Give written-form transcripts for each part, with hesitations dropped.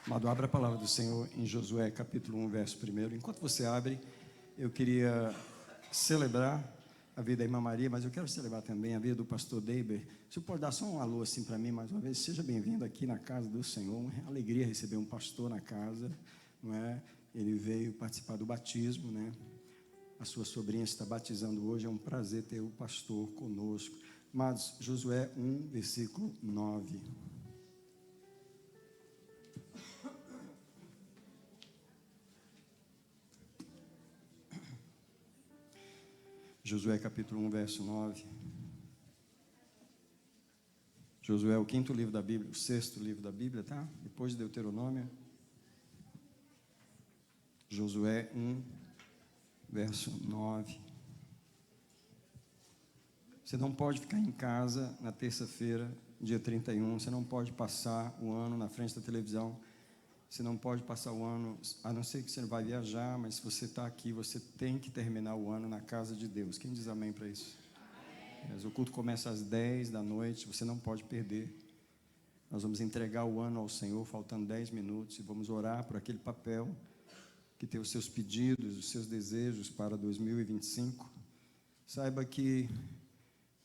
Amado, abra a palavra do Senhor em Josué capítulo 1, verso 1. Enquanto você abre, eu queria celebrar a vida da irmã Maria, mas eu quero celebrar também a vida do pastor Deiber. Se pode dar só um alô assim para mim mais uma vez, seja bem-vindo aqui na casa do Senhor. Uma alegria receber um pastor na casa, não é? Ele veio participar do batismo, né? A sua sobrinha está batizando hoje, é um prazer ter o pastor conosco. Amados, Josué 1, versículo 9. Josué capítulo 1, verso 9. Josué é o quinto livro da Bíblia, o sexto livro da Bíblia, tá? Depois de Deuteronômio. Josué 1, verso 9. Você não pode ficar em casa na terça-feira, dia 31. Você não pode passar o ano na frente da televisão. Você não pode passar o ano, a não ser que você vai viajar, mas se você está aqui, você tem que terminar o ano na casa de Deus. Quem diz amém para isso? Amém. O culto começa às 10 da noite, você não pode perder. Nós vamos entregar o ano ao Senhor, faltando 10 minutos, e vamos orar por aquele papel que tem os seus pedidos, os seus desejos para 2025. Saiba que,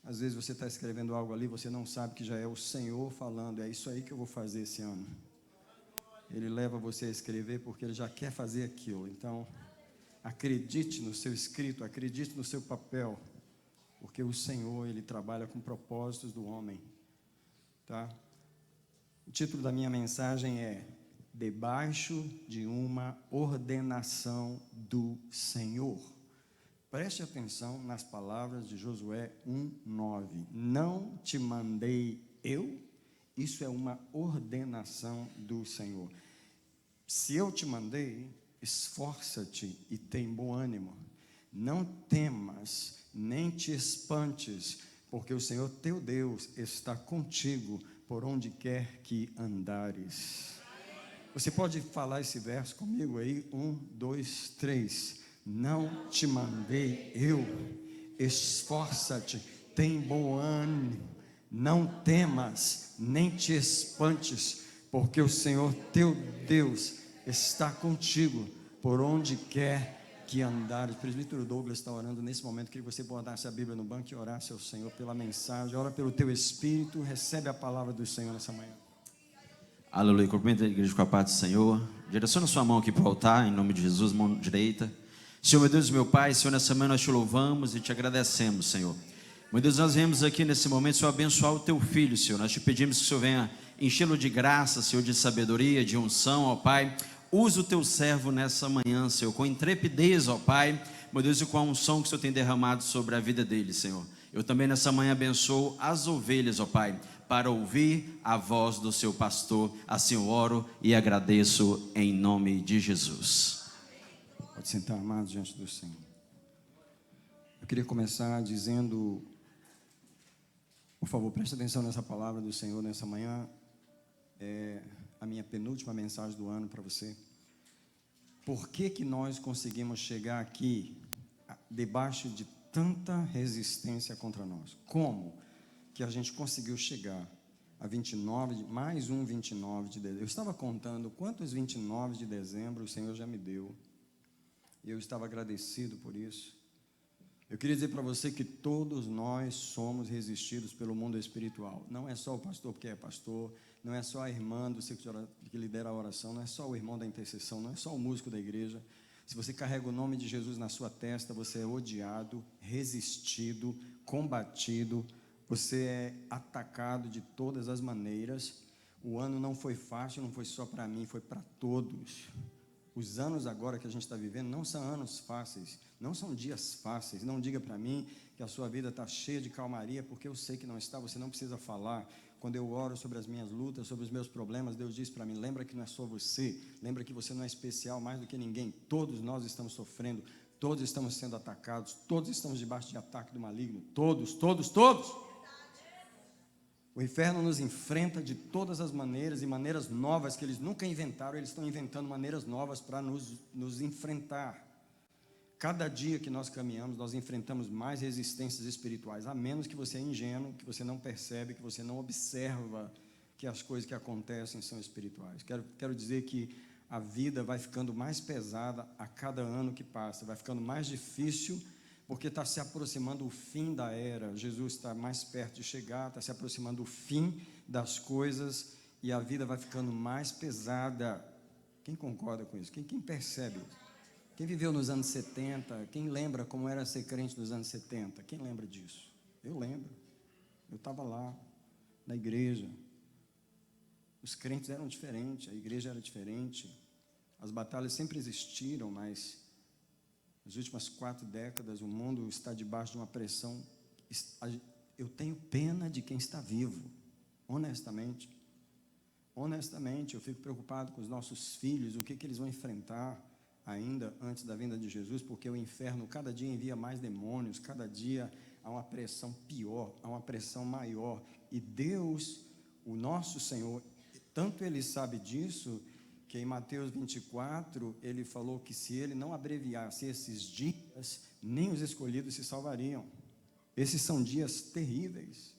às vezes, você está escrevendo algo ali, você não sabe que já é o Senhor falando, é isso aí que eu vou fazer esse ano. Ele leva você a escrever porque Ele já quer fazer aquilo. Então, acredite no seu escrito, acredite no seu papel, porque o Senhor, Ele trabalha com propósitos do homem. Tá? O título da minha mensagem é Debaixo de uma ordenação do Senhor. Preste atenção nas palavras de Josué 1:9. Não te mandei eu? Isso é uma ordenação do Senhor. Se eu te mandei, esforça-te e tem bom ânimo. Não temas, nem te espantes, porque o Senhor teu Deus está contigo por onde quer que andares. Você pode falar esse verso comigo aí? 1, 2, 3. Não te mandei eu, esforça-te, tem bom ânimo. Não temas, nem te espantes, porque o Senhor teu Deus está contigo por onde quer que andares. O presbítero Douglas está orando nesse momento. Queria que você botasse a Bíblia no banco e orasse ao Senhor pela mensagem. Ora pelo teu espírito, recebe a palavra do Senhor nessa manhã. Aleluia, cumprimenta a igreja com a paz do Senhor. Direciona sua mão aqui para o altar, em nome de Jesus, mão direita. Senhor, meu Deus e meu Pai, Senhor, nessa manhã nós te louvamos e te agradecemos, Senhor. Meu Deus, nós viemos aqui nesse momento, Senhor, abençoar o teu filho, Senhor. Nós te pedimos que o Senhor venha enchê-lo de graça, Senhor, de sabedoria, de unção, ó Pai. Usa o teu servo nessa manhã, Senhor, com intrepidez, ó Pai. Meu Deus, e com a unção que o Senhor tem derramado sobre a vida dele, Senhor. Eu também nessa manhã abençoo as ovelhas, ó Pai, para ouvir a voz do seu pastor. Assim eu oro e agradeço em nome de Jesus. Pode sentar, amados, diante do Senhor. Eu queria começar dizendo, por favor, preste atenção nessa palavra do Senhor nessa manhã. É a minha penúltima mensagem do ano para você. Por que nós conseguimos chegar aqui debaixo de tanta resistência contra nós? Como que a gente conseguiu chegar a 29, mais um 29 de dezembro? Eu estava contando quantos 29 de dezembro o Senhor já me deu. E eu estava agradecido por isso. Eu queria dizer para você que todos nós somos resistidos pelo mundo espiritual. Não é só o pastor porque é pastor, não é só a irmã do círculo que lidera a oração, não é só o irmão da intercessão, não é só o músico da igreja. Se você carrega o nome de Jesus na sua testa, você é odiado, resistido, combatido, você é atacado de todas as maneiras. O ano não foi fácil, não foi só para mim, foi para todos. Os anos agora que a gente está vivendo não são anos fáceis, não são dias fáceis. Não diga para mim que a sua vida está cheia de calmaria, porque eu sei que não está, você não precisa falar. Quando eu oro sobre as minhas lutas, sobre os meus problemas, Deus diz para mim, lembra que não é só você, lembra que você não é especial mais do que ninguém. Todos nós estamos sofrendo, todos estamos sendo atacados, todos estamos debaixo de ataque do maligno, todos. O inferno nos enfrenta de todas as maneiras e maneiras novas que eles nunca inventaram. Eles estão inventando maneiras novas para nos enfrentar. Cada dia que nós caminhamos, nós enfrentamos mais resistências espirituais, a menos que você é ingênuo, que você não percebe, que você não observa porque as coisas que acontecem são espirituais. Quero dizer que a vida vai ficando mais pesada a cada ano que passa, vai ficando mais difícil, porque está se aproximando o fim da era. Jesus está mais perto de chegar, está se aproximando o fim das coisas, e a vida vai ficando mais pesada. Quem concorda com isso? Quem percebe isso? Quem viveu nos anos 70, quem lembra como era ser crente nos anos 70? Quem lembra disso? Eu lembro. Eu estava lá, na igreja. Os crentes eram diferentes, a igreja era diferente. As batalhas sempre existiram, mas nas últimas 4 décadas o mundo está debaixo de uma pressão. Eu tenho pena de quem está vivo, honestamente. Honestamente, eu fico preocupado com os nossos filhos, o que eles vão enfrentar ainda antes da vinda de Jesus, porque o inferno cada dia envia mais demônios, cada dia há uma pressão pior, há uma pressão maior. E Deus, o nosso Senhor, tanto Ele sabe disso, que em Mateus 24, Ele falou que se Ele não abreviasse esses dias, nem os escolhidos se salvariam. Esses são dias terríveis.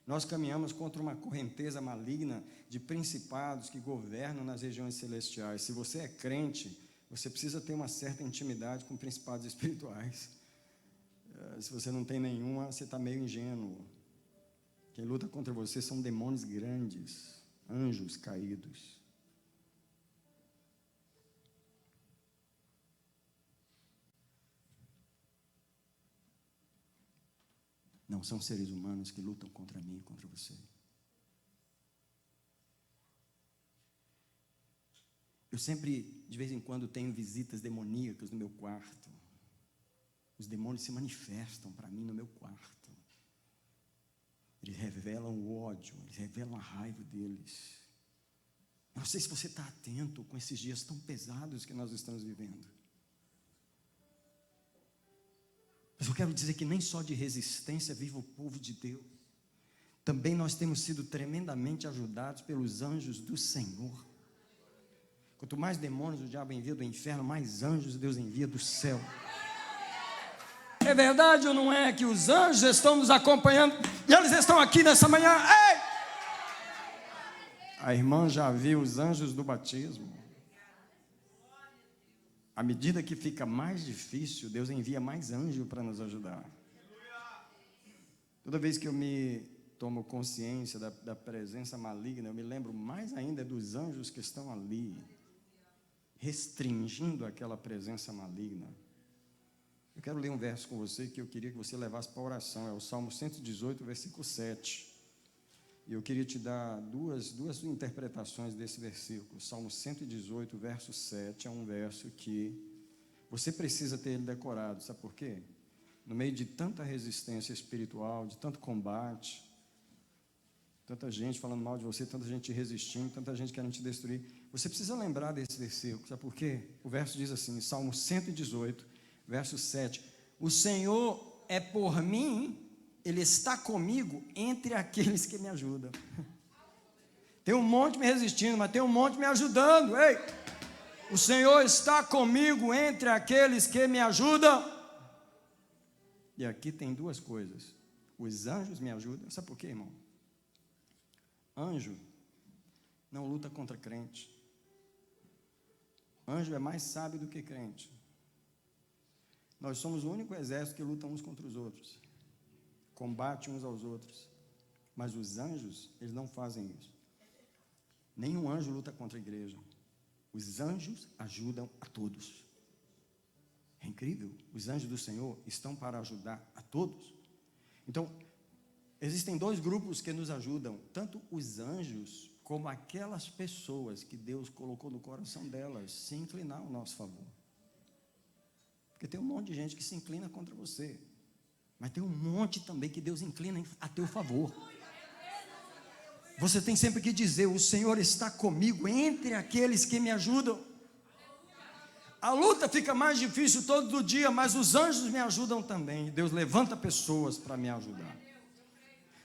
Nós caminhamos contra uma correnteza maligna de principados que governam nas regiões celestiais. Se você é crente, você precisa ter uma certa intimidade com principados espirituais. Se você não tem nenhuma, você está meio ingênuo. Quem luta contra você são demônios grandes, anjos caídos. Não são seres humanos que lutam contra mim e contra você. Eu sempre, de vez em quando, tenho visitas demoníacas no meu quarto. Os demônios se manifestam para mim no meu quarto. Eles revelam o ódio, eles revelam a raiva deles. Eu não sei se você está atento com esses dias tão pesados que nós estamos vivendo. Mas eu quero dizer que nem só de resistência vive o povo de Deus. Também nós temos sido tremendamente ajudados pelos anjos do Senhor. Quanto mais demônios o diabo envia do inferno, mais anjos Deus envia do céu. É verdade ou não é que os anjos estão nos acompanhando e eles estão aqui nessa manhã? Ei! A irmã já viu os anjos do batismo. À medida que fica mais difícil, Deus envia mais anjo para nos ajudar. Toda vez que eu me tomo consciência da presença maligna, eu me lembro mais ainda dos anjos que estão ali, restringindo aquela presença maligna. Eu quero ler um verso com você que eu queria que você levasse para a oração. É o Salmo 118, versículo 7. E eu queria te dar duas interpretações desse versículo. Salmo 118, verso 7, é um verso que você precisa ter ele decorado. Sabe por quê? No meio de tanta resistência espiritual, de tanto combate, tanta gente falando mal de você, tanta gente resistindo, tanta gente querendo te destruir, você precisa lembrar desse versículo. Sabe por quê? O verso diz assim, Salmo 118, verso 7. O Senhor é por mim, Ele está comigo entre aqueles que me ajudam. Tem um monte me resistindo, mas tem um monte me ajudando. Ei, o Senhor está comigo entre aqueles que me ajudam. E aqui tem duas coisas. Os anjos me ajudam. Sabe por quê, irmão? Anjo não luta contra crente. Anjo é mais sábio do que crente. Nós somos o único exército que luta uns contra os outros. Combate uns aos outros. Mas os anjos, eles não fazem isso. Nenhum anjo luta contra a igreja. Os anjos ajudam a todos. É incrível. Os anjos do Senhor estão para ajudar a todos. Então, existem dois grupos que nos ajudam. Tanto os anjos, como aquelas pessoas que Deus colocou no coração delas, se inclinar ao nosso favor. Porque tem um monte de gente que se inclina contra você. Mas tem um monte também que Deus inclina a teu favor. Você tem sempre que dizer, o Senhor está comigo entre aqueles que me ajudam. A luta fica mais difícil todo dia, mas os anjos me ajudam também. Deus levanta pessoas para me ajudar.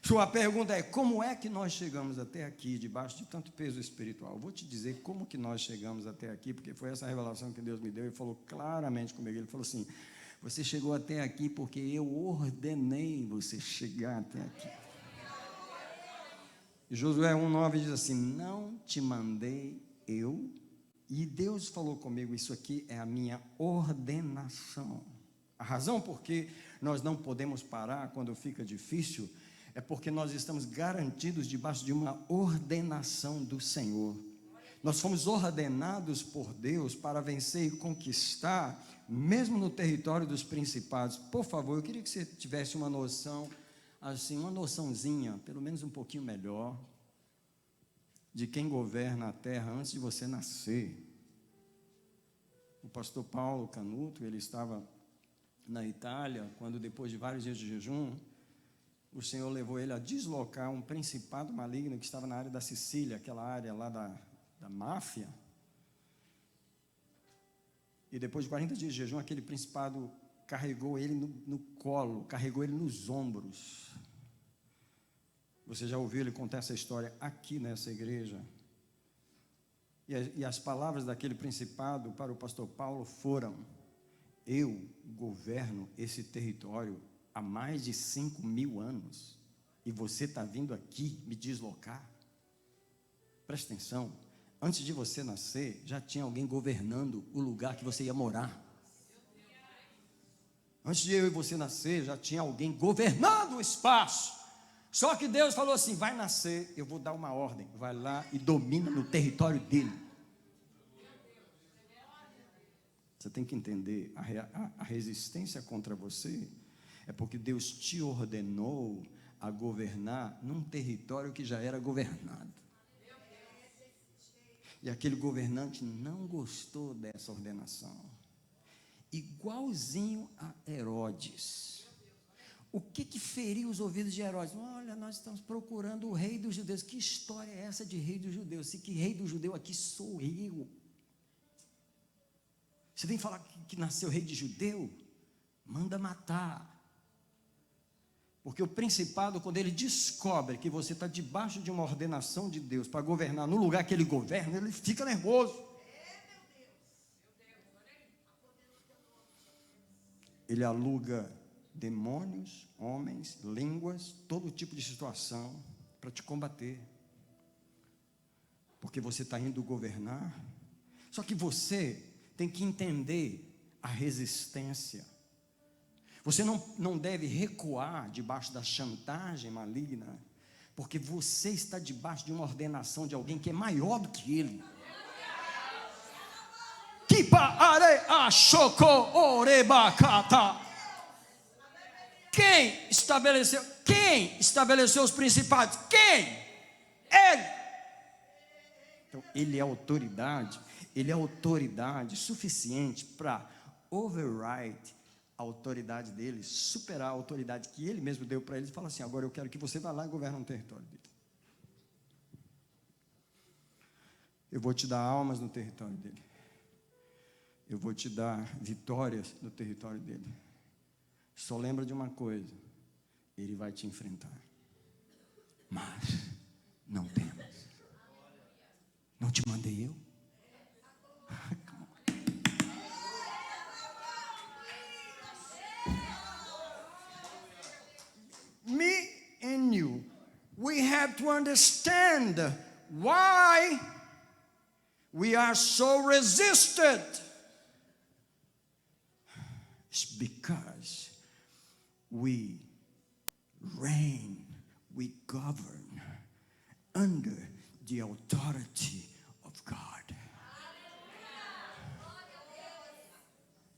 Sua pergunta é, como é que nós chegamos até aqui, debaixo de tanto peso espiritual? Eu vou te dizer como que nós chegamos até aqui, porque foi essa revelação que Deus me deu e falou claramente comigo. Ele falou assim, você chegou até aqui porque eu ordenei você chegar até aqui. E Josué 1,9 diz assim: não te mandei eu? E Deus falou comigo, isso aqui é a minha ordenação. A razão por que nós não podemos parar quando fica difícil é porque nós estamos garantidos debaixo de uma ordenação do Senhor. Nós fomos ordenados por Deus para vencer e conquistar, mesmo no território dos principados. Por favor, eu queria que você tivesse uma noção, assim, uma noçãozinha, pelo menos um pouquinho melhor, de quem governa a terra antes de você nascer. O pastor Paulo Canuto, ele estava na Itália, quando depois de vários dias de jejum, o Senhor levou ele a deslocar um principado maligno que estava na área da Sicília, aquela área lá da máfia. E depois de 40 dias de jejum, aquele principado carregou ele no colo, carregou ele nos ombros. Você já ouviu ele contar essa história aqui nessa igreja? E as palavras daquele principado para o pastor Paulo foram: eu governo esse território há mais de 5.000 anos, e você está vindo aqui me deslocar? Presta atenção, antes de você nascer, já tinha alguém governando o lugar que você ia morar. Antes de eu e você nascer, já tinha alguém governando o espaço. Só que Deus falou assim: vai nascer, eu vou dar uma ordem, vai lá e domina no território dele. Você tem que entender, a resistência contra você é porque Deus te ordenou a governar num território que já era governado. E aquele governante não gostou dessa ordenação. Igualzinho a Herodes. O que feriu os ouvidos de Herodes? Olha, nós estamos procurando o rei dos judeus. Que história é essa de rei dos judeus? Se que rei do judeu aqui sou eu. Você vem falar que nasceu rei de judeu? Manda matar. Porque o principado, quando ele descobre que você está debaixo de uma ordenação de Deus para governar no lugar que ele governa, ele fica nervoso. Ele aluga demônios, homens, línguas, todo tipo de situação para te combater. Porque você está indo governar. Só que você tem que entender a resistência. Você não deve recuar debaixo da chantagem maligna, porque você está debaixo de uma ordenação de alguém que é maior do que ele. Quem estabeleceu os principados? Quem? Ele. Então, ele é autoridade suficiente para override a autoridade dele, superar a autoridade que ele mesmo deu para ele, e falar assim: agora eu quero que você vá lá e governe um território dele. Eu vou te dar almas no território dele. Eu vou te dar vitórias no território dele. Só lembra de uma coisa: ele vai te enfrentar. Mas não temas. Não te mandei eu? Me and you, we have to understand why we are so resisted. It's because we reign, we govern under the authority of God.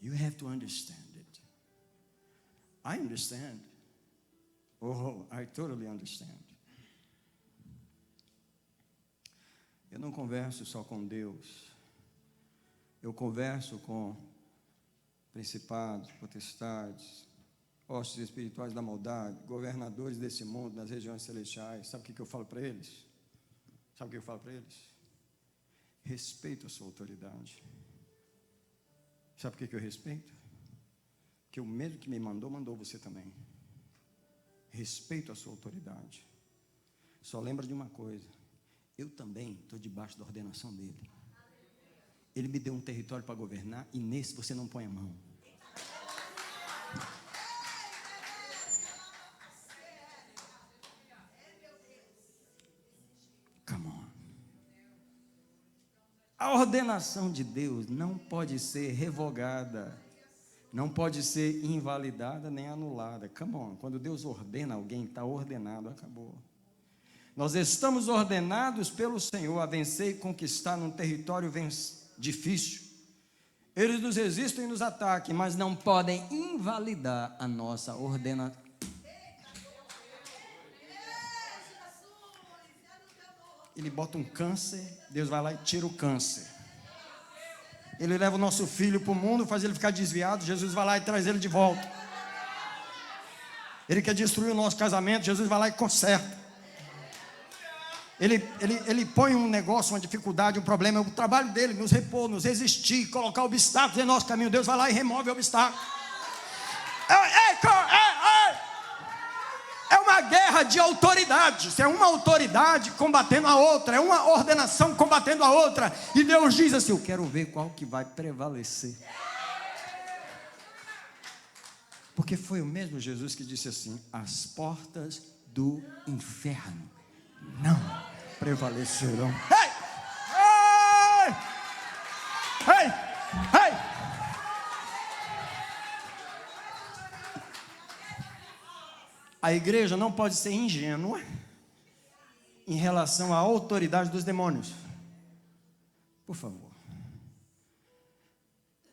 You have to understand it. I understand. Oh, I totally understand. Eu não converso só com Deus. Eu converso com principados, potestades, hostes espirituais da maldade, governadores desse mundo, nas regiões celestiais. Sabe o que eu falo para eles? Sabe o que eu falo para eles? Respeito a sua autoridade. Sabe por que eu respeito? Que o mesmo que me mandou, mandou você também. Respeito a sua autoridade. Só lembra de uma coisa: eu também estou debaixo da ordenação dele. Ele me deu um território para governar, e nesse você não põe a mão. A ordenação de Deus não pode ser revogada, não pode ser invalidada nem anulada. Come on, quando Deus ordena alguém, está ordenado, acabou. Nós estamos ordenados pelo Senhor a vencer e conquistar num território difícil. Eles nos resistem e nos ataquem, mas não podem invalidar a nossa ordenação. Ele bota um câncer, Deus vai lá e tira o câncer. Ele leva o nosso filho para o mundo, faz ele ficar desviado, Jesus vai lá e traz ele de volta. Ele quer destruir o nosso casamento, Jesus vai lá e conserta. Ele põe um negócio, uma dificuldade, um problema, é o trabalho dele, nos repor, nos resistir, colocar obstáculos em nosso caminho. Deus vai lá e remove o obstáculo. É uma guerra de autoridades, é uma autoridade combatendo a outra, é uma ordenação combatendo a outra. E Deus diz assim: eu quero ver qual que vai prevalecer. Porque foi o mesmo Jesus que disse assim: as portas do inferno não prevalecerão. Ei! Ei! Ei! Ei! A igreja não pode ser ingênua em relação à autoridade dos demônios. Por favor.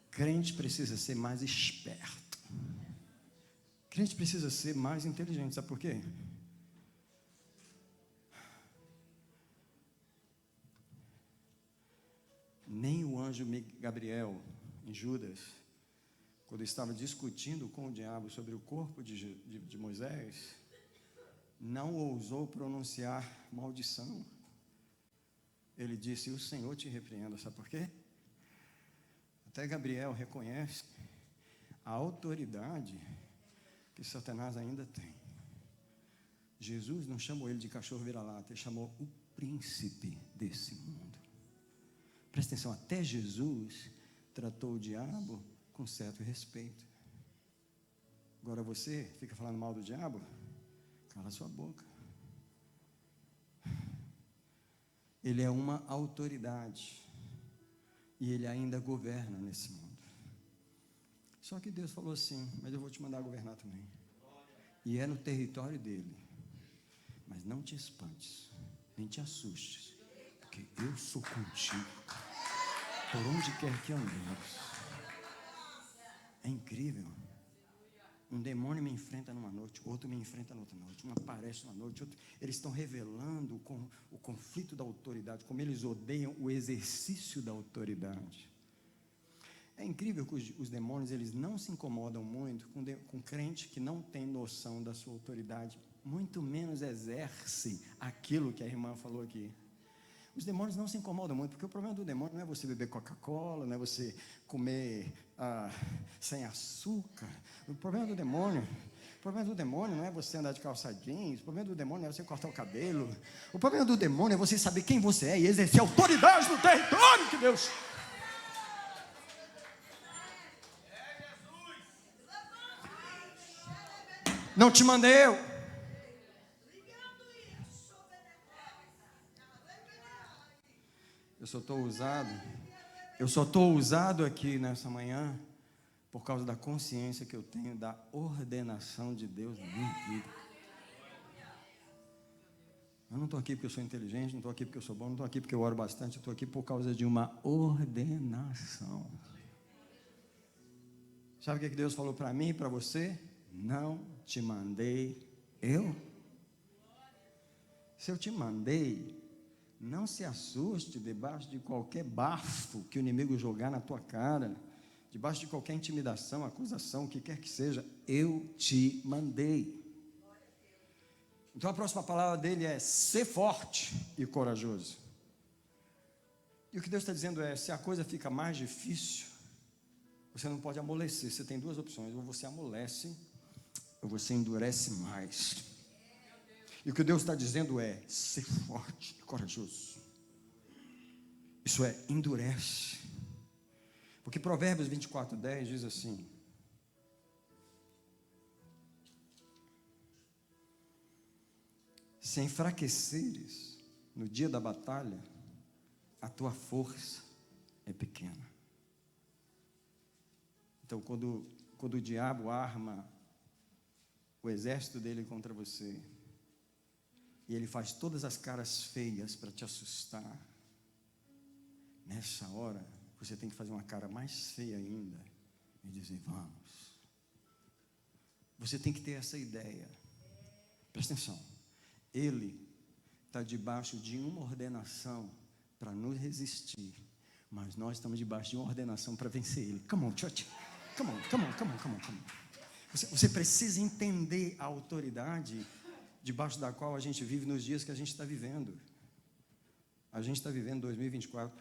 Crente precisa ser mais esperto. Crente precisa ser mais inteligente. Sabe por quê? Nem o anjo Gabriel, em Judas, quando estava discutindo com o diabo sobre o corpo de Moisés, não ousou pronunciar maldição. Ele disse: o Senhor te repreenda. Sabe por quê? Até Gabriel reconhece a autoridade que Satanás ainda tem. Jesus não chamou ele de cachorro vira-lata, ele chamou o príncipe desse mundo. Presta atenção, até Jesus tratou o diabo com certo respeito. Agora você fica falando mal do diabo? Cala sua boca. Ele é uma autoridade e ele ainda governa nesse mundo. Só que Deus falou assim: mas eu vou te mandar governar também. E é no território dele. Mas não te espantes, nem te assustes, porque eu sou contigo, por onde quer que andares. É incrível. Um demônio me enfrenta numa noite, outro me enfrenta na outra noite, um aparece uma noite, outro. Eles estão revelando o conflito da autoridade, como eles odeiam o exercício da autoridade. É incrível que os demônios, eles não se incomodam muito com crente que não tem noção da sua autoridade, muito menos exerce aquilo que a irmã falou aqui. Os demônios não se incomodam muito, porque o problema do demônio não é você beber Coca-Cola, não é você comer sem açúcar. O problema do demônio não é você andar de calça jeans. O problema do demônio não é você cortar o cabelo. O problema do demônio é você saber quem você é e exercer autoridade no território que Deus... Não te mandei eu. Eu só estou ousado aqui nessa manhã por causa da consciência que eu tenho da ordenação de Deus na minha vida. Eu não estou aqui porque eu sou inteligente, não estou aqui porque eu sou bom, não estou aqui porque eu oro bastante, eu estou aqui por causa de uma ordenação. Sabe o que Deus falou para mim e para você? Não te mandei eu? Se eu te mandei, não se assuste debaixo de qualquer bafo que o inimigo jogar na tua cara, debaixo de qualquer intimidação, acusação, o que quer que seja. Eu te mandei. Então a próxima palavra dele é ser forte e corajoso. E o que Deus está dizendo é: se a coisa fica mais difícil, você não pode amolecer. Você tem duas opções: ou você amolece, ou você endurece mais. E o que Deus está dizendo é: ser forte e corajoso. Isso é, endurece. Porque Provérbios 24:10 diz assim: se enfraqueceres no dia da batalha, a tua força é pequena. Então, quando o diabo arma o exército dele contra você, e ele faz todas as caras feias para te assustar, nessa hora, você tem que fazer uma cara mais feia ainda e dizer: vamos. Você tem que ter essa ideia. Presta atenção. Ele está debaixo de uma ordenação para nos resistir, mas nós estamos debaixo de uma ordenação para vencer ele. Come on, church. Come on. Você precisa entender a autoridade debaixo da qual a gente vive nos dias que a gente está vivendo. A gente está vivendo 2024.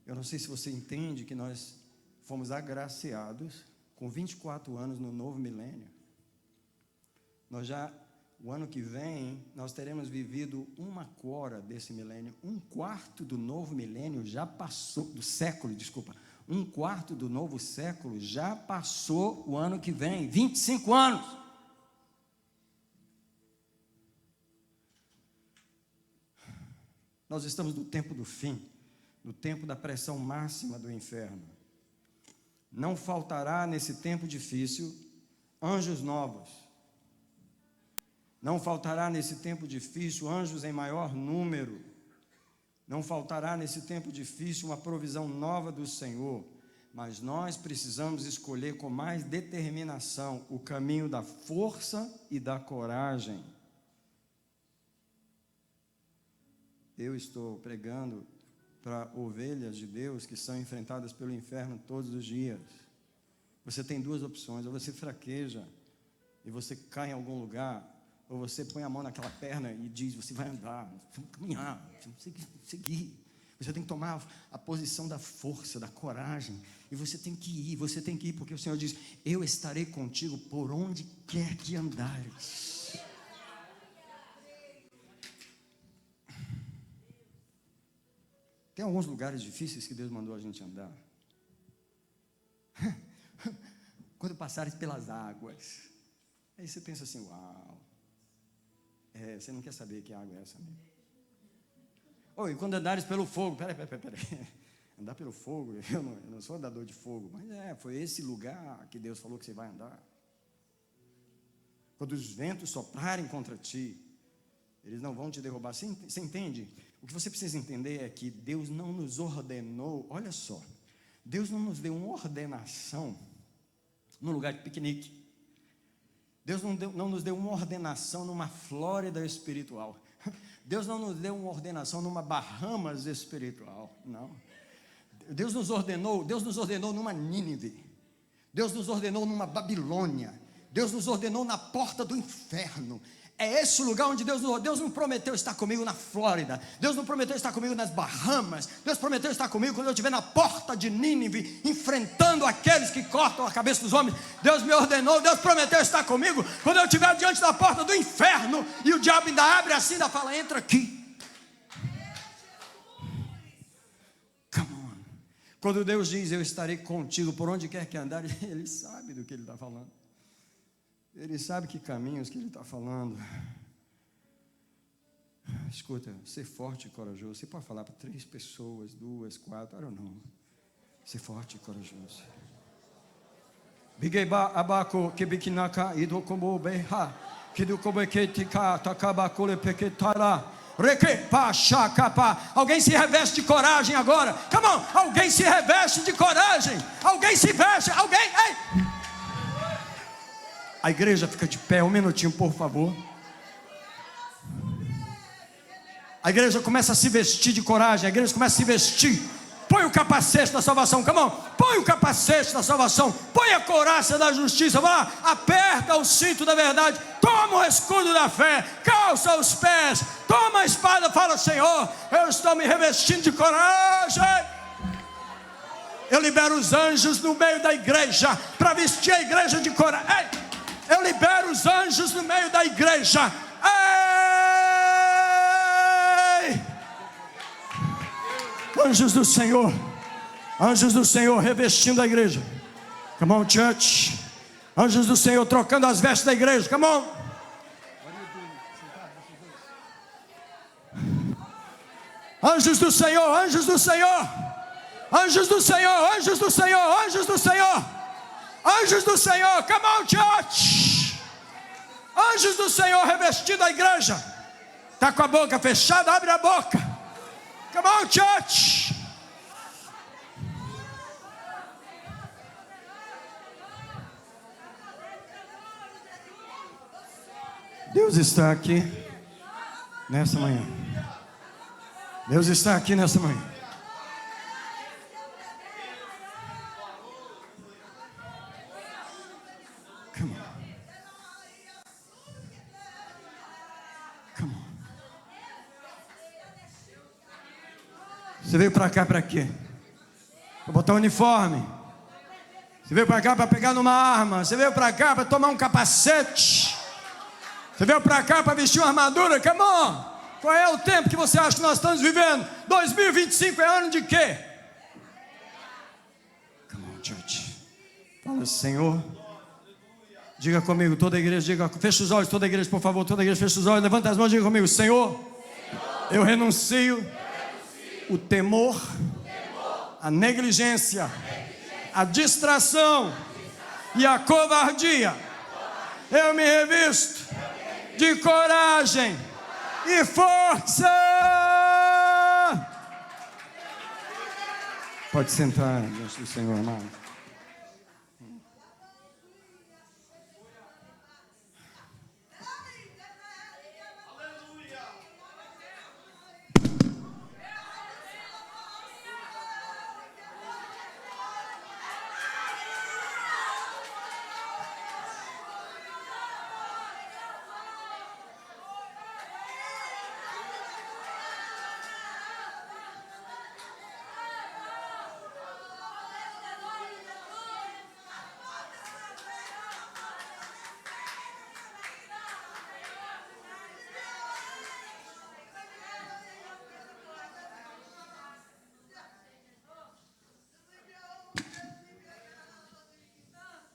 Eu não sei se você entende que nós fomos agraciados com 24 anos no novo milênio. O ano que vem, nós teremos vivido uma quora desse milênio. Um quarto do novo milênio já passou, do século, desculpa. Um quarto do novo século já passou o ano que vem. 25 anos. Nós estamos no tempo do fim, no tempo da pressão máxima do inferno. Não faltará nesse tempo difícil anjos novos. Não faltará nesse tempo difícil anjos em maior número. Não faltará nesse tempo difícil uma provisão nova do Senhor. Mas nós precisamos escolher com mais determinação o caminho da força e da coragem. Eu estou pregando para ovelhas de Deus que são enfrentadas pelo inferno todos os dias. Você tem duas opções: ou você fraqueja e você cai em algum lugar, ou você põe a mão naquela perna e diz: você vai andar, você vai caminhar, você vai seguir. Você tem que tomar a posição da força, da coragem, e você tem que ir, porque o Senhor diz: eu estarei contigo por onde quer que andares. Tem alguns lugares difíceis que Deus mandou a gente andar. Quando passares pelas águas, aí você pensa assim: uau, você não quer saber que água é essa mesmo. E quando andares pelo fogo, peraí, andar pelo fogo, eu não sou andador de fogo, mas foi esse lugar que Deus falou que você vai andar. Quando os ventos soprarem contra ti, eles não vão te derrubar. Você entende? O que você precisa entender é que Deus não nos ordenou, olha só, Deus não nos deu uma ordenação num lugar de piquenique. Deus não nos deu uma ordenação numa Flórida espiritual. Deus não nos deu uma ordenação numa Bahamas espiritual, não. Deus nos ordenou numa Nínive. Deus nos ordenou numa Babilônia. Deus nos ordenou na porta do inferno. É esse o lugar onde Deus não prometeu estar comigo na Flórida. Deus não prometeu estar comigo nas Bahamas. Deus prometeu estar comigo quando eu estiver na porta de Nínive, enfrentando aqueles que cortam a cabeça dos homens. Deus me ordenou, Deus prometeu estar comigo quando eu estiver diante da porta do inferno, e o diabo ainda abre assim, ainda fala: entra aqui. Come on. Quando Deus diz: eu estarei contigo por onde quer que andar, Ele sabe do que Ele está falando. Ele sabe que caminhos que Ele está falando. Escuta, ser forte e corajoso. Você pode falar para 3 pessoas, 2, 4, I don't know. Ser forte e corajoso. Bigeba abaco kebikinaka idokobo beha kidukobeketika takabakole peketara rekepa shakapa. Alguém se reveste de coragem agora. Come on, alguém se reveste de coragem. Alguém se veste, alguém, ei. A igreja fica de pé, um minutinho, por favor. A igreja começa a se vestir de coragem. A igreja começa a se vestir. Põe o capacete da salvação, come on. Põe o capacete da salvação. Põe a couraça da justiça. Vai lá, aperta o cinto da verdade. Toma o escudo da fé. Calça os pés. Toma a espada. Fala: Senhor, eu estou me revestindo de coragem. Eu libero os anjos no meio da igreja para vestir a igreja de coragem. Ei! Eu libero os anjos no meio da igreja. Ei! Anjos do Senhor revestindo a igreja. Come on, church. Anjos do Senhor trocando as vestes da igreja. Come on. Anjos do Senhor, Anjos do Senhor, anjos do Senhor, anjos do Senhor, anjos do Senhor, come on, church. Anjos do Senhor revestidos a igreja. Está com a boca fechada, abre a boca. Come on, church. Deus está aqui nessa manhã. Deus está aqui nessa manhã. Come on. Come on. Você veio para cá para quê? Para botar um uniforme. Você veio para cá para pegar numa arma. Você veio para cá para tomar um capacete. Você veio para cá para vestir uma armadura. Come on. Qual é o tempo que você acha que nós estamos vivendo? 2025 é ano de quê? Come on, church. Fala, Senhor. Diga comigo, toda a igreja, diga, fecha os olhos, toda a igreja, por favor, toda a igreja, fecha os olhos, levanta as mãos, diga comigo, Senhor, eu renuncio o temor, a negligência, a distração e a covardia. Eu me revisto de coragem e força. Pode sentar diante do Senhor, amado.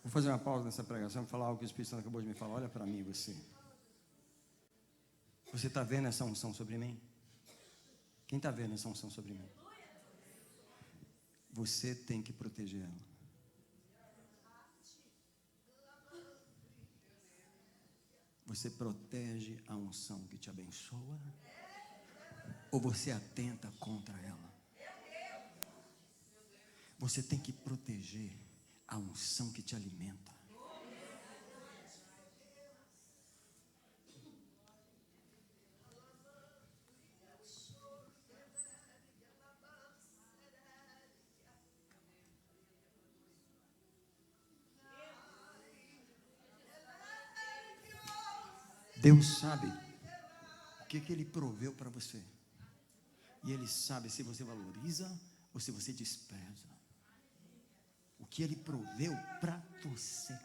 Vou fazer uma pausa nessa pregação e falar algo que o Espírito Santo acabou de me falar. Olha para mim, você. Você está vendo essa unção sobre mim? Quem está vendo essa unção sobre mim? Você tem que proteger ela. Você protege a unção que te abençoa? Ou você atenta contra ela? Você tem que proteger a unção que te alimenta. Deus sabe o que Ele proveu para você. E Ele sabe se você valoriza ou se você despreza. O que Ele proveu para você.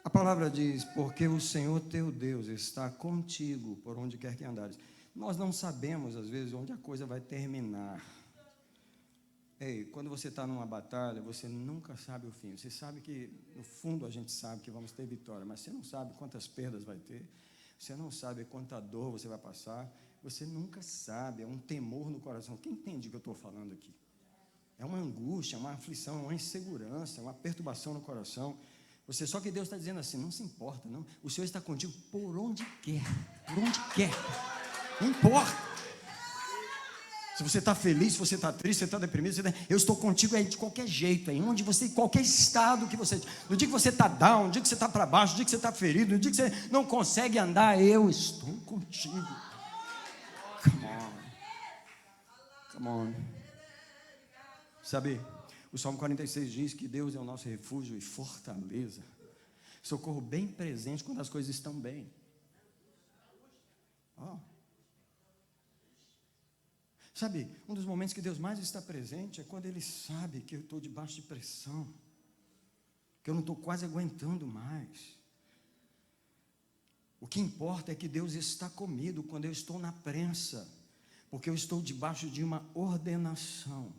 A palavra diz, porque o Senhor teu Deus está contigo por onde quer que andares. Nós não sabemos, às vezes, onde a coisa vai terminar. Ei, quando você está numa batalha, você nunca sabe o fim. Você sabe que, no fundo, a gente sabe que vamos ter vitória, mas você não sabe quantas perdas vai ter. Você não sabe quanta dor você vai passar. Você nunca sabe, é um temor no coração. Quem entende o que eu estou falando aqui? É uma angústia, uma aflição, uma insegurança, uma perturbação no coração. Só que Deus está dizendo assim, não se importa, não. O Senhor está contigo por onde quer, por onde quer. Não importa. Se você está feliz, se você está triste, se você está deprimido, eu estou contigo aí de qualquer jeito, aí, onde você, qualquer estado que você, no dia que você está down, no dia que você está para baixo, no dia que você está ferido, no dia que você não consegue andar, eu estou contigo. Come on. Come on. Sabe, o Salmo 46 diz que Deus é o nosso refúgio e fortaleza, socorro bem presente quando as coisas estão bem. Oh. Sabe, um dos momentos que Deus mais está presente é quando Ele sabe que eu estou debaixo de pressão, que eu não estou quase aguentando mais. O que importa é que Deus está comigo quando eu estou na prensa, porque eu estou debaixo de uma ordenação.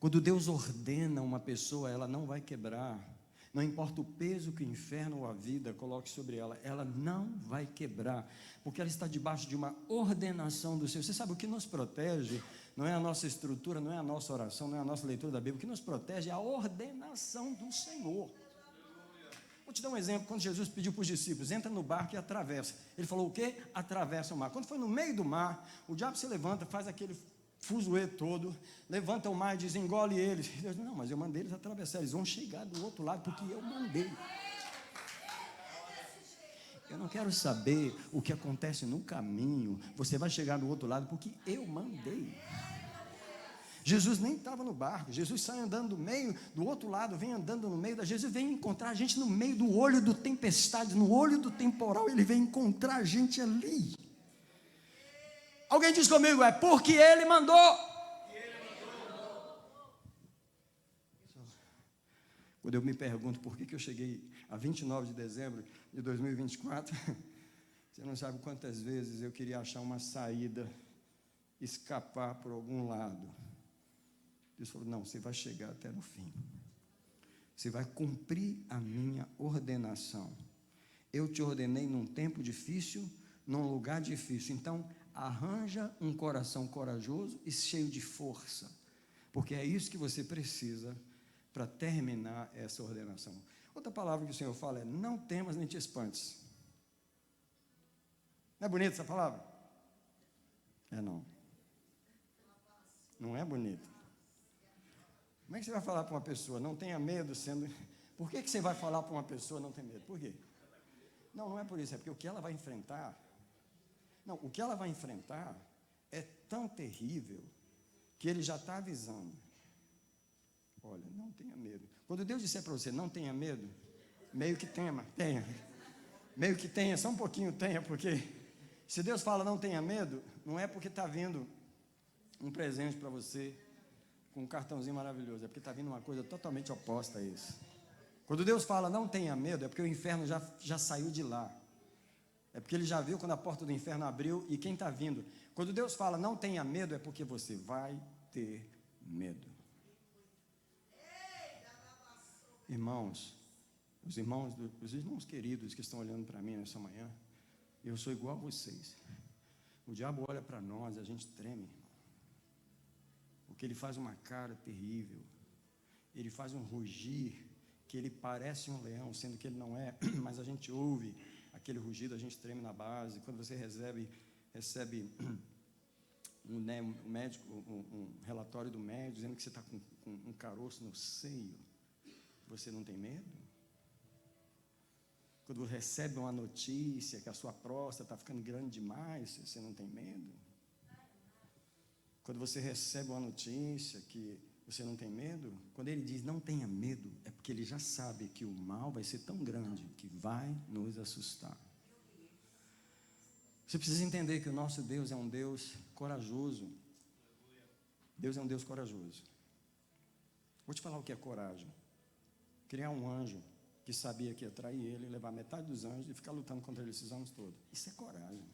Quando Deus ordena uma pessoa, ela não vai quebrar. Não importa o peso que o inferno ou a vida coloque sobre ela, ela não vai quebrar, porque ela está debaixo de uma ordenação do Senhor. Você sabe, o que nos protege não é a nossa estrutura, não é a nossa oração, não é a nossa leitura da Bíblia. O que nos protege é a ordenação do Senhor. Vou te dar um exemplo. Quando Jesus pediu para os discípulos, entra no barco e atravessa. Ele falou o quê? Atravessa o mar. Quando foi no meio do mar, o diabo se levanta, faz aquele fuzuê todo, levanta o mar e diz, engole eles. Deus, não, mas eu mandei eles atravessar, eles vão chegar do outro lado, porque eu mandei. Eu não quero saber o que acontece no caminho, você vai chegar do outro lado, porque eu mandei. Jesus nem estava no barco, Jesus sai andando do meio, do outro lado, vem andando no meio, Jesus vem encontrar a gente no meio do olho do tempestade, no olho do temporal, ele vem encontrar a gente ali. Alguém diz comigo, é porque ele mandou. Quando eu me pergunto por que eu cheguei a 29 de dezembro de 2024, você não sabe quantas vezes eu queria achar uma saída, escapar por algum lado. Deus falou, não, você vai chegar até no fim. Você vai cumprir a minha ordenação. Eu te ordenei num tempo difícil, num lugar difícil. Então, arranja um coração corajoso e cheio de força, porque é isso que você precisa para terminar essa ordenação. Outra palavra que o Senhor fala é, não temas nem te espantes. Não é bonita essa palavra? É não. Não é bonita. Como é que você vai falar para uma pessoa, não tenha medo, sendo... Por que você vai falar para uma pessoa não ter medo? Por quê? Não, não é por isso, é porque o que ela vai enfrentar... Não, o que ela vai enfrentar é tão terrível que ele já está avisando. Olha, não tenha medo. Quando Deus disser para você, não tenha medo, meio que tenha. Meio que tenha, só um pouquinho tenha, porque se Deus fala não tenha medo, não é porque está vindo um presente para você com um cartãozinho maravilhoso, é porque está vindo uma coisa totalmente oposta a isso. Quando Deus fala não tenha medo, é porque o inferno já saiu de lá. É porque ele já viu quando a porta do inferno abriu e quem está vindo. Quando Deus fala não tenha medo, é porque você vai ter medo. Irmãos, os irmãos queridos que estão olhando para mim nessa manhã, eu sou igual a vocês. O diabo olha para nós, a gente treme, irmão. Porque ele faz uma cara terrível. Ele faz um rugir que ele parece um leão, sendo que ele não é, mas a gente ouve aquele rugido, a gente treme na base. Quando você recebe um relatório do médico dizendo que você está com um caroço no seio, você não tem medo? Quando você recebe uma notícia que a sua próstata está ficando grande demais, você não tem medo? Quando você recebe uma notícia que você não tem medo? Quando ele diz não tenha medo, é porque ele já sabe que o mal vai ser tão grande que vai nos assustar. Você precisa entender que o nosso Deus é um Deus corajoso. Deus é um Deus corajoso. Vou te falar o que é coragem. Criar um anjo que sabia que ia trair ele, levar metade dos anjos e ficar lutando contra ele esses anos todos. Isso é coragem.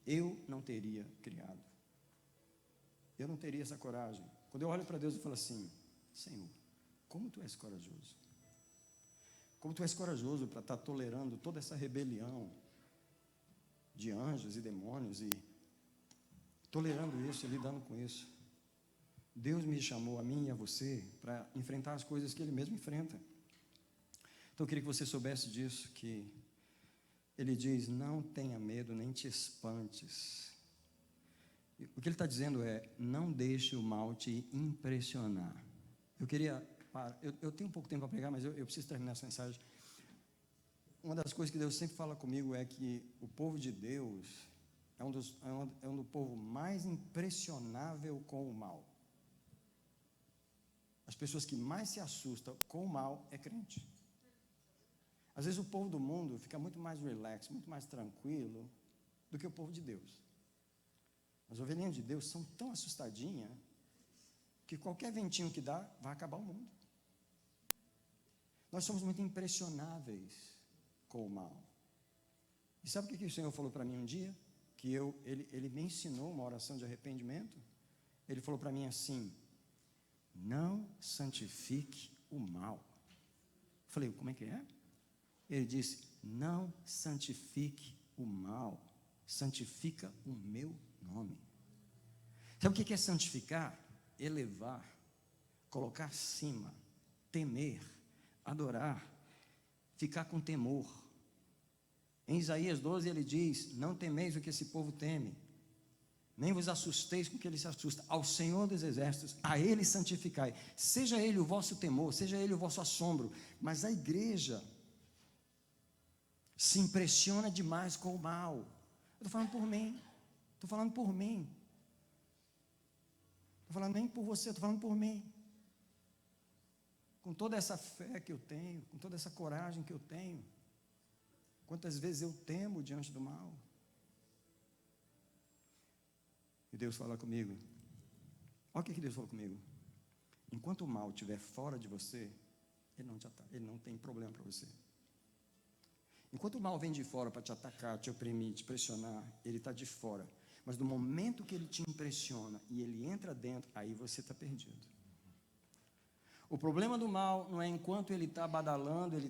Eu não teria criado. Eu não teria essa coragem. Quando eu olho para Deus, eu falo assim, Senhor, como Tu és corajoso? Como Tu és corajoso para estar tolerando toda essa rebelião de anjos e demônios e tolerando isso e lidando com isso. Deus me chamou a mim e a você para enfrentar as coisas que Ele mesmo enfrenta. Então eu queria que você soubesse disso, que Ele diz, não tenha medo, nem te espantes. O que Ele está dizendo é, não deixe o mal te impressionar. Eu tenho um pouco tempo para pregar, mas eu preciso terminar essa mensagem. Uma das coisas que Deus sempre fala comigo é que o povo de Deus é um do povo mais impressionável com o mal. As pessoas que mais se assustam com o mal é crente. Às vezes o povo do mundo fica muito mais relax, muito mais tranquilo do que o povo de Deus. As ovelhinhas de Deus são tão assustadinhas que qualquer ventinho que dá, vai acabar o mundo. Nós somos muito impressionáveis com o mal. E sabe o que o Senhor falou para mim um dia? Que ele me ensinou uma oração de arrependimento. Ele falou para mim assim, não santifique o mal. Falei, como é que é? Ele disse, não santifique o mal, santifica o meu nome. Sabe o que é santificar? Elevar, colocar acima, temer, adorar, ficar com temor. Em Isaías 12 ele diz, não temeis o que esse povo teme, nem vos assusteis com o que ele se assusta, ao Senhor dos exércitos, a ele santificai, seja ele o vosso temor, seja ele o vosso assombro. Mas a igreja se impressiona demais com o mal. Eu estou falando por mim, estou falando por mim, estou falando nem por você, estou falando por mim. Com toda essa fé que eu tenho, com toda essa coragem que eu tenho, quantas vezes eu temo diante do mal? E Deus fala comigo, olha o que Deus falou comigo, enquanto o mal estiver fora de você, ele não tem problema para você. Enquanto o mal vem de fora para te atacar, te oprimir, te pressionar, ele está de fora. Mas no momento que ele te impressiona e ele entra dentro, aí você está perdido. O problema do mal não é enquanto ele está badalando, ele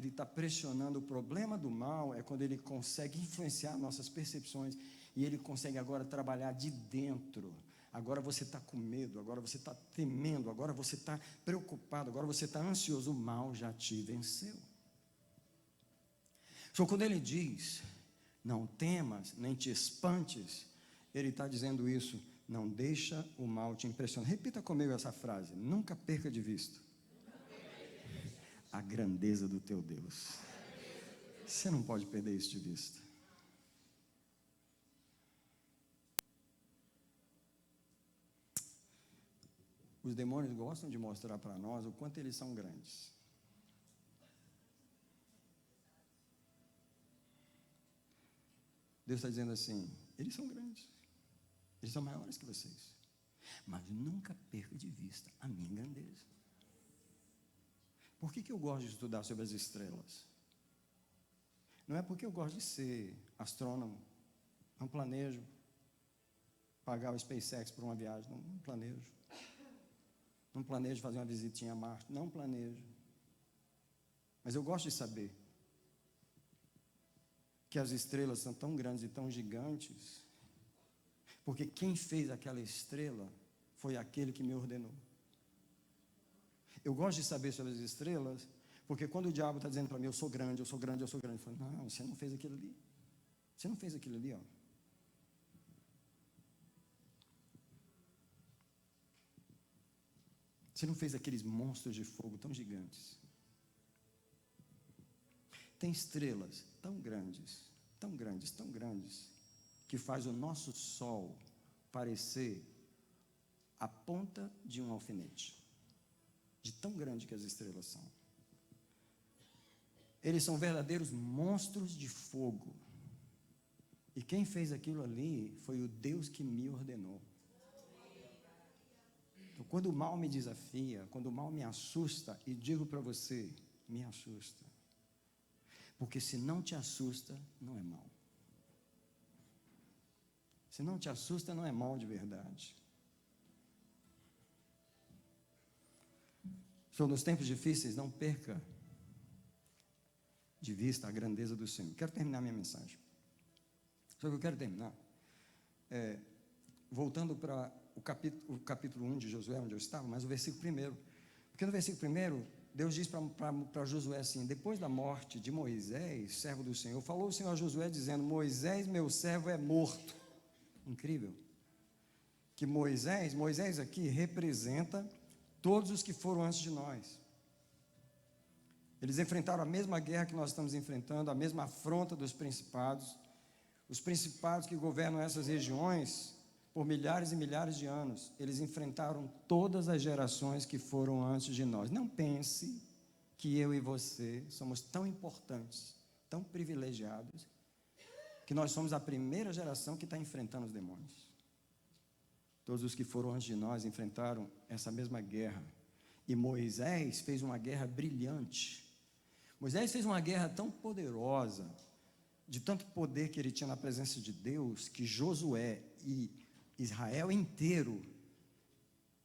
tá pressionando. O problema do mal é quando ele consegue influenciar nossas percepções e ele consegue agora trabalhar de dentro. Agora você está com medo, agora você está temendo, agora você está preocupado, agora você está ansioso. O mal já te venceu. Então, quando ele diz, não temas, nem te espantes, ele está dizendo isso, não deixa o mal te impressionar. Repita comigo essa frase, nunca perca de vista a grandeza do teu Deus. Você não pode perder isso de vista. Os demônios gostam de mostrar para nós o quanto eles são grandes. Deus está dizendo assim, eles são grandes, eles são maiores que vocês, mas nunca perca de vista a minha grandeza. Por que eu gosto de estudar sobre as estrelas? Não é porque eu gosto de ser astrônomo, não planejo pagar o SpaceX por uma viagem, não planejo. Não planejo fazer uma visitinha a Marte, não planejo. Mas eu gosto de saber que as estrelas são tão grandes e tão gigantes, porque quem fez aquela estrela foi aquele que me ordenou. Eu gosto de saber sobre as estrelas, porque quando o diabo está dizendo para mim, eu sou grande, eu sou grande, eu sou grande, eu falo, não, você não fez aquilo ali. Você não fez aquilo ali, ó. Você não fez aqueles monstros de fogo tão gigantes. Tem estrelas tão grandes, tão grandes, tão grandes, que faz o nosso sol parecer a ponta de um alfinete, de tão grande que as estrelas são. Eles são verdadeiros monstros de fogo. E quem fez aquilo ali foi o Deus que me ordenou. Então, quando o mal me desafia, quando o mal me assusta, e digo para você, me assusta. Porque se não te assusta, não é mal. Se não te assusta, não é mal de verdade. Então, nos tempos difíceis, não perca de vista a grandeza do Senhor. Quero terminar minha mensagem. Só que eu quero terminar voltando para o capítulo 1 de Josué, onde eu estava, mas o versículo 1. Porque no versículo 1, Deus diz para Josué assim, depois da morte de Moisés, servo do Senhor, falou o Senhor a Josué dizendo, Moisés, meu servo, é morto. Incrível. Que Moisés aqui representa todos os que foram antes de nós. Eles enfrentaram a mesma guerra que nós estamos enfrentando, a mesma afronta dos principados. Os principados que governam essas regiões por milhares e milhares de anos, eles enfrentaram todas as gerações que foram antes de nós. Não pense que eu e você somos tão importantes, tão privilegiados, que nós somos a primeira geração que está enfrentando os demônios. Todos os que foram antes de nós enfrentaram essa mesma guerra. E Moisés fez uma guerra brilhante. Moisés fez uma guerra tão poderosa, de tanto poder que ele tinha na presença de Deus, que Josué e Israel inteiro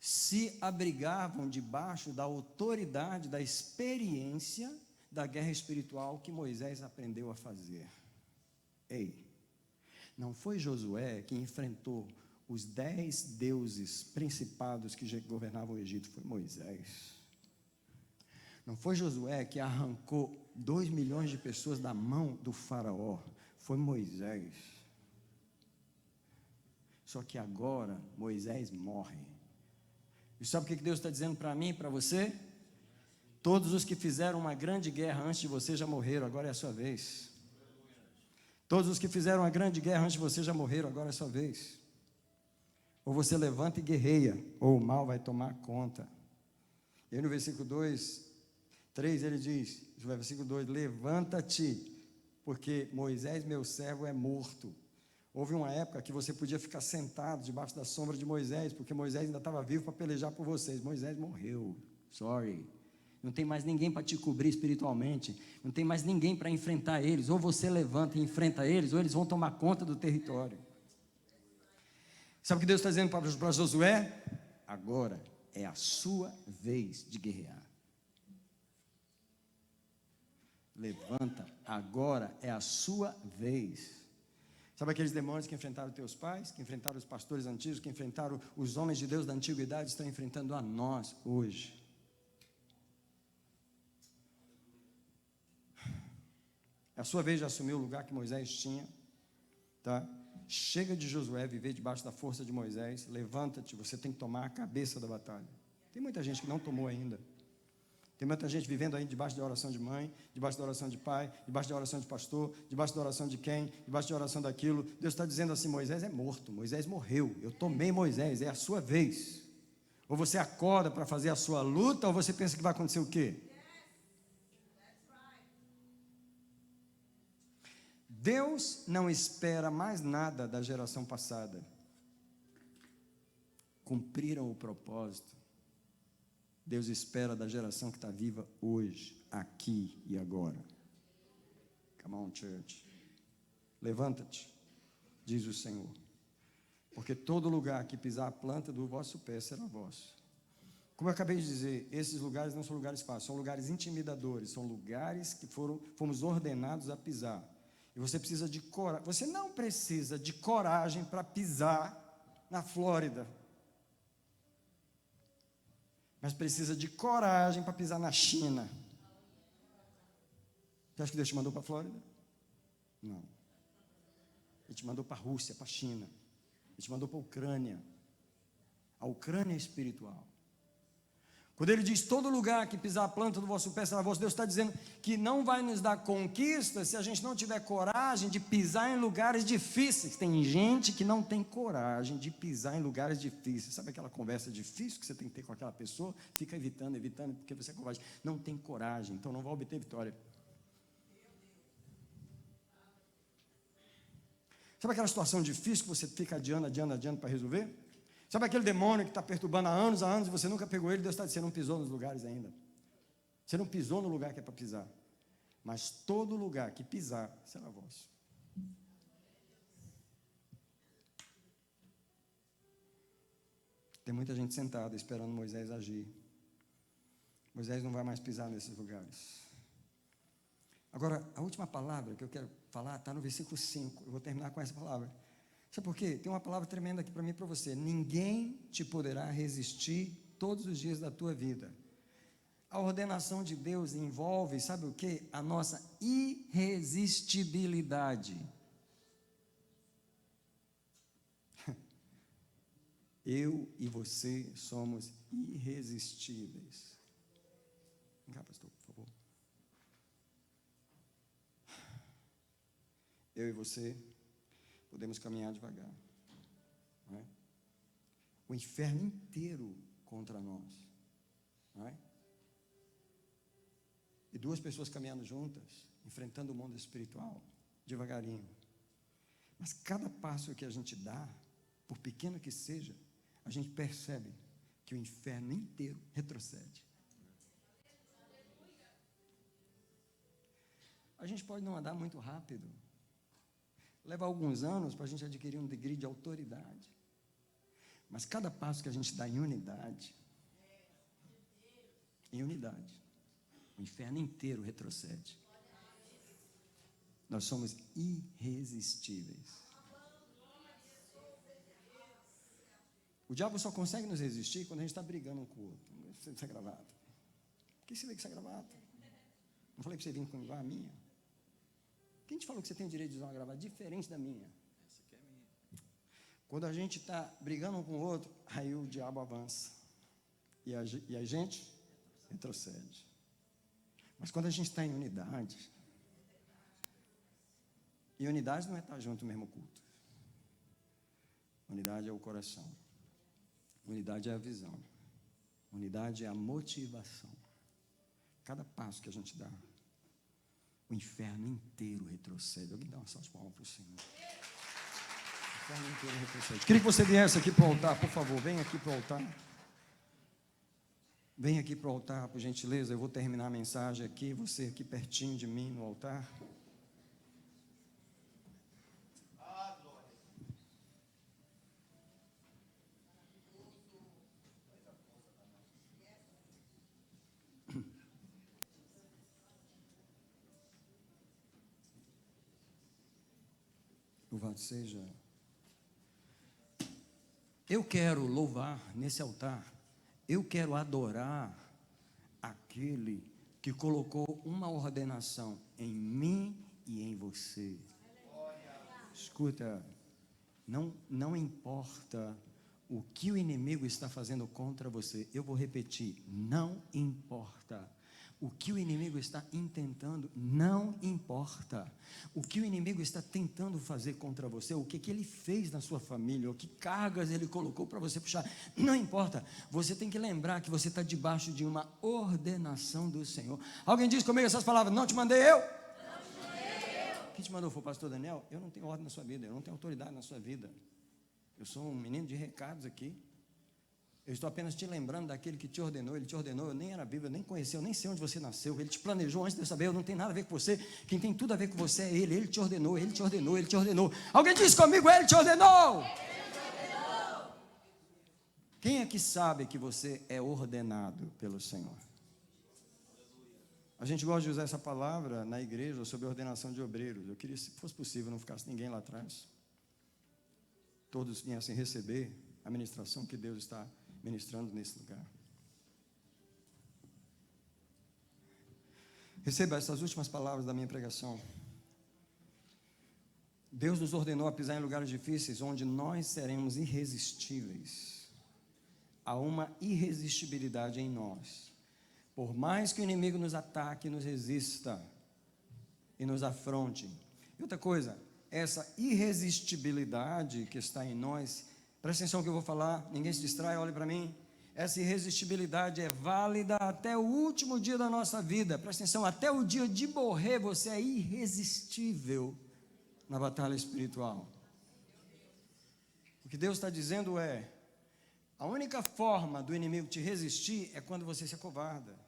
se abrigavam debaixo da autoridade, da experiência da guerra espiritual que Moisés aprendeu a fazer. Ei, não foi Josué que enfrentou os 10 deuses principados que governavam o Egito, foi Moisés. Não foi Josué que arrancou 2 milhões de pessoas da mão do faraó, foi Moisés. Só que agora Moisés morre. E sabe o que Deus está dizendo para mim e para você? Todos os que fizeram uma grande guerra antes de você já morreram, agora é a sua vez. Todos os que fizeram uma grande guerra antes de você já morreram, agora é a sua vez. Ou você levanta e guerreia, ou o mal vai tomar conta. E aí no versículo 3 ele diz, no versículo 2, levanta-te, porque Moisés, meu servo, é morto. Houve uma época que você podia ficar sentado debaixo da sombra de Moisés, porque Moisés ainda estava vivo para pelejar por vocês. Moisés morreu, sorry. Não tem mais ninguém para te cobrir espiritualmente, não tem mais ninguém para enfrentar eles. Ou você levanta e enfrenta eles, ou eles vão tomar conta do território. Sabe o que Deus está dizendo para Josué? Agora é a sua vez de guerrear. Levanta, agora é a sua vez. Sabe aqueles demônios que enfrentaram teus pais, que enfrentaram os pastores antigos, que enfrentaram os homens de Deus da antiguidade, estão enfrentando a nós hoje. É a sua vez de assumir o lugar que Moisés tinha, tá? Chega de Josué viver debaixo da força de Moisés, levanta-te, você tem que tomar a cabeça da batalha. Tem muita gente que não tomou ainda. Tem muita gente vivendo aí debaixo da oração de mãe, debaixo da oração de pai, debaixo da oração de pastor, debaixo da oração de quem, debaixo da oração daquilo. Deus está dizendo assim, Moisés é morto, Moisés morreu, eu tomei Moisés, é a sua vez. Ou você acorda para fazer a sua luta, ou você pensa que vai acontecer o quê? Deus não espera mais nada da geração passada. Cumpriram o propósito. Deus espera da geração que está viva hoje, aqui e agora. Come on, church. Levanta-te, diz o Senhor, porque todo lugar que pisar a planta do vosso pé será vosso. Como eu acabei de dizer, esses lugares não são lugares fáceis, são lugares intimidadores, são lugares que fomos ordenados a pisar. E você precisa de coragem. Você não precisa de coragem para pisar na Flórida, mas precisa de coragem para pisar na China. Você acha que Deus te mandou para a Flórida? Não. Ele te mandou para a Rússia, para a China. Ele te mandou para a Ucrânia. A Ucrânia é espiritual. Quando ele diz, todo lugar que pisar a planta do vosso pé será vosso, Deus está dizendo que não vai nos dar conquista se a gente não tiver coragem de pisar em lugares difíceis. Tem gente que não tem coragem de pisar em lugares difíceis. Sabe aquela conversa difícil que você tem que ter com aquela pessoa? Fica evitando, porque você é covarde. Não tem coragem, então não vai obter vitória. Sabe aquela situação difícil que você fica adiando para resolver? Sabe aquele demônio que está perturbando há anos e você nunca pegou ele? Deus está dizendo, você não pisou nos lugares ainda. Você não pisou no lugar que é para pisar. Mas todo lugar que pisar será vosso. Tem muita gente sentada esperando Moisés agir. Moisés não vai mais pisar nesses lugares. Agora, a última palavra que eu quero falar está no versículo 5. Eu vou terminar com essa palavra. Sabe por quê? Tem uma palavra tremenda aqui para mim e para você. Ninguém te poderá resistir todos os dias da tua vida. A ordenação de Deus envolve, sabe o quê? A nossa irresistibilidade. Eu e você somos irresistíveis. Vem cá, pastor, por favor. Eu e você podemos caminhar devagar, não é? O inferno inteiro contra nós, não é? E duas pessoas caminhando juntas, enfrentando o mundo espiritual, devagarinho. Mas cada passo que a gente dá, por pequeno que seja, a gente percebe que o inferno inteiro retrocede. A gente pode não andar muito rápido. Leva alguns anos para a gente adquirir um degree de autoridade. Mas cada passo que a gente dá em unidade, o inferno inteiro retrocede. Nós somos irresistíveis. O diabo só consegue nos resistir quando a gente está brigando um com o outro. Isso é gravata. Por que você veio com essa gravata? Não falei para você vir com igual a minha? Quem te falou que você tem o direito de usar uma gravata diferente da minha? Essa aqui é minha. Quando a gente está brigando um com o outro, aí o diabo avança. E a gente retrocede. Mas quando a gente está em unidade, e unidade não é estar junto no mesmo culto. Unidade é o coração. Unidade é a visão. Unidade é a motivação. Cada passo que a gente dá, o inferno inteiro retrocede. Alguém dá uma salva de palmas para o Senhor. O inferno inteiro retrocede. Queria que você viesse aqui para o altar, por favor. Vem aqui para o altar. Vem aqui para o altar, por gentileza. Eu vou terminar a mensagem aqui. Você aqui pertinho de mim no altar. Louvado seja. Eu quero louvar nesse altar. Eu quero adorar aquele que colocou uma ordenação em mim e em você. Escuta, não importa o que o inimigo está fazendo contra você. Eu vou repetir, não importa. O que o inimigo está intentando, não importa. O que o inimigo está tentando fazer contra você, o que ele fez na sua família, o que cargas ele colocou para você puxar, não importa. Você tem que lembrar que você está debaixo de uma ordenação do Senhor. Alguém diz comigo essas palavras: não te mandei eu? Não te mandei eu. Quem te mandou foi o pastor Daniel? Eu não tenho ordem na sua vida, eu não tenho autoridade na sua vida. Eu sou um menino de recados aqui. Eu estou apenas te lembrando daquele que te ordenou. Ele te ordenou, eu nem era Bíblia, eu nem conhecia, eu nem sei onde você nasceu. Ele te planejou antes de eu saber, eu não tenho nada a ver com você. Quem tem tudo a ver com você é Ele. Ele te ordenou, Ele te ordenou, Ele te ordenou. Alguém diz comigo: Ele te ordenou. Ele te ordenou. Quem é que sabe que você é ordenado pelo Senhor? A gente gosta de usar essa palavra na igreja sobre ordenação de obreiros. Eu queria, se fosse possível, não ficasse ninguém lá atrás. Todos viessem receber a ministração que Deus está ministrando nesse lugar. Receba essas últimas palavras da minha pregação. Deus nos ordenou a pisar em lugares difíceis, onde nós seremos irresistíveis. Há uma irresistibilidade em nós. Por mais que o inimigo nos ataque, nos resista e nos afronte. E outra coisa, essa irresistibilidade que está em nós, presta atenção no que eu vou falar, ninguém se distrai, olhe para mim. Essa irresistibilidade é válida até o último dia da nossa vida. Presta atenção, até o dia de morrer você é irresistível na batalha espiritual. O que Deus está dizendo é: a única forma do inimigo te resistir é quando você se acovarda,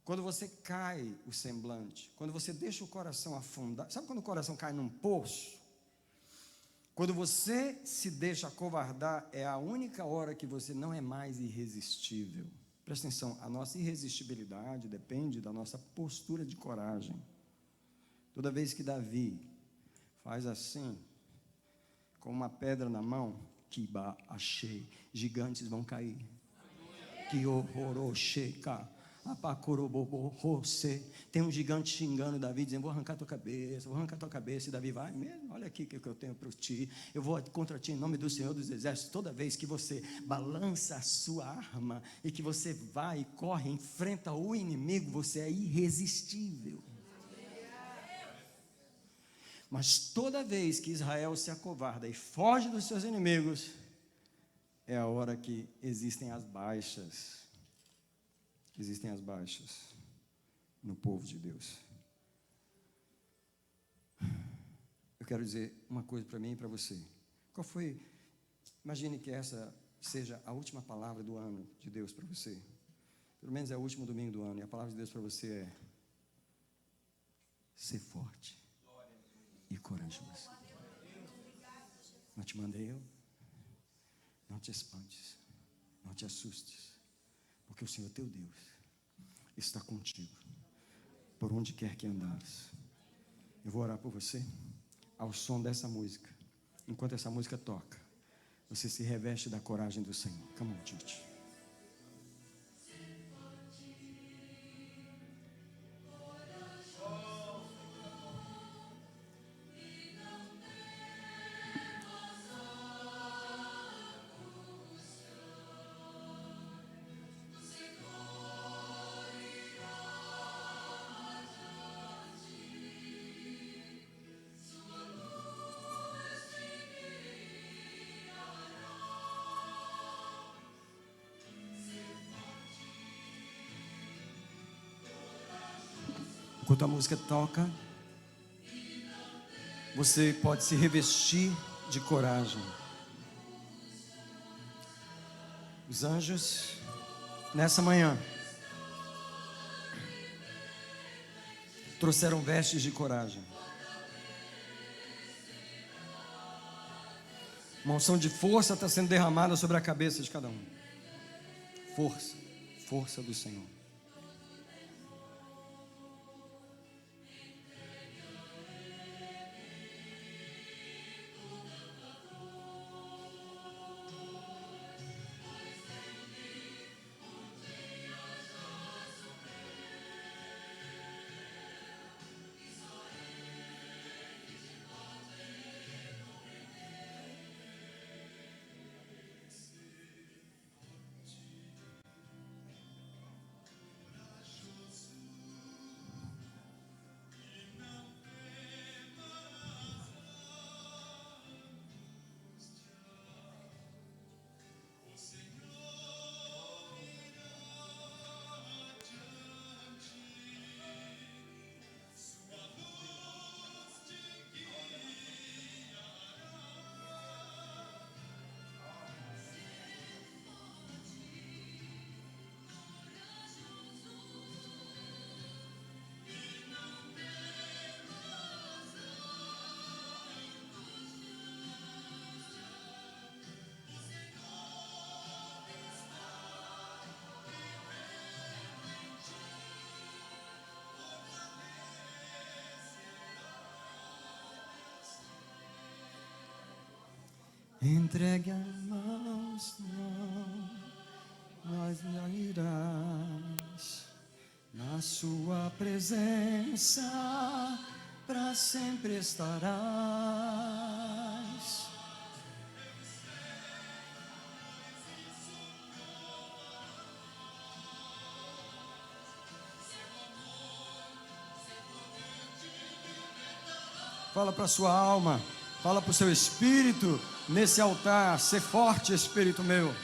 quando você cai o semblante, quando você deixa o coração afundar. Sabe quando o coração cai num poço? Quando você se deixa acovardar, é a única hora que você não é mais irresistível. Presta atenção, a nossa irresistibilidade depende da nossa postura de coragem. Toda vez que Davi faz assim, com uma pedra na mão, Kiba achei, gigantes vão cair. Que horror, checa. Tem um gigante xingando Davi, dizendo: vou arrancar tua cabeça, e Davi vai mesmo, olha aqui o que eu tenho para ti, eu vou contra ti em nome do Senhor dos Exércitos. Toda vez que você balança a sua arma, e que você vai e corre, enfrenta o inimigo, você é irresistível. Mas toda vez que Israel se acovarda e foge dos seus inimigos, é a hora que existem as baixas. Existem as baixas no povo de Deus. Eu quero dizer uma coisa para mim e para você. Qual foi? Imagine que essa seja a última palavra do ano de Deus para você. Pelo menos é o último domingo do ano. E a palavra de Deus para você é: ser forte e corajoso. Não te mandei eu? Não te espantes, não te assustes, porque o Senhor teu Deus está contigo, por onde quer que andares. Eu vou orar por você, ao som dessa música. Enquanto essa música toca, você se reveste da coragem do Senhor. Come on, church. Enquanto a música toca, você pode se revestir de coragem. Os anjos, nessa manhã, trouxeram vestes de coragem. Uma unção de força está sendo derramada sobre a cabeça de cada um. Força, força do Senhor. Entregue as mãos, não, mas não irás. Na sua presença, para sempre estarás. Fala para a sua alma, fala para o seu espírito. Nesse altar, ser forte, espírito meu.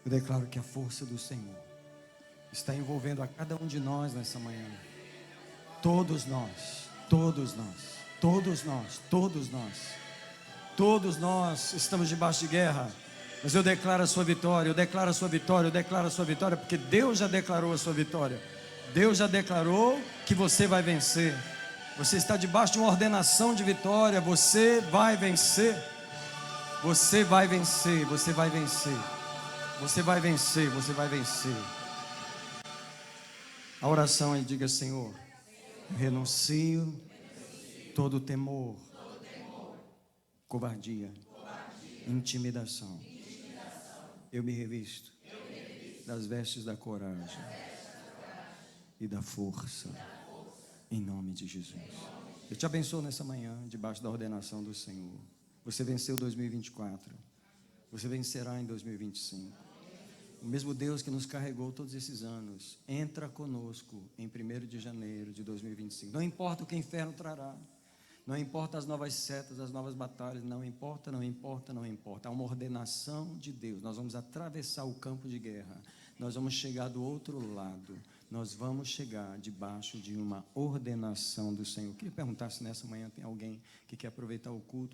Eu declaro que a força do Senhor está envolvendo a cada um de nós nessa manhã. Todos nós, todos nós, todos nós, todos nós, todos nós estamos debaixo de guerra. Mas eu declaro a sua vitória, eu declaro a sua vitória, eu declaro a sua vitória, porque Deus já declarou a sua vitória. Deus já declarou que você vai vencer. Você está debaixo de uma ordenação de vitória. Você vai vencer. Você vai vencer. Você vai vencer. Você vai vencer. Você vai vencer. A oração aí, diga: Senhor, renuncio todo temor, covardia, intimidação. Eu me revisto das vestes da coragem e da força, em nome de Jesus. Eu te abençoo nessa manhã, debaixo da ordenação do Senhor. Você venceu 2024, você vencerá em 2025. O mesmo Deus que nos carregou todos esses anos, entra conosco em 1º de janeiro de 2025. Não importa o que o inferno trará, não importa as novas setas, as novas batalhas, não importa, não importa, não importa. Há uma ordenação de Deus. Nós vamos atravessar o campo de guerra, nós vamos chegar do outro lado, nós vamos chegar debaixo de uma ordenação do Senhor. Eu queria perguntar se nessa manhã tem alguém que quer aproveitar o culto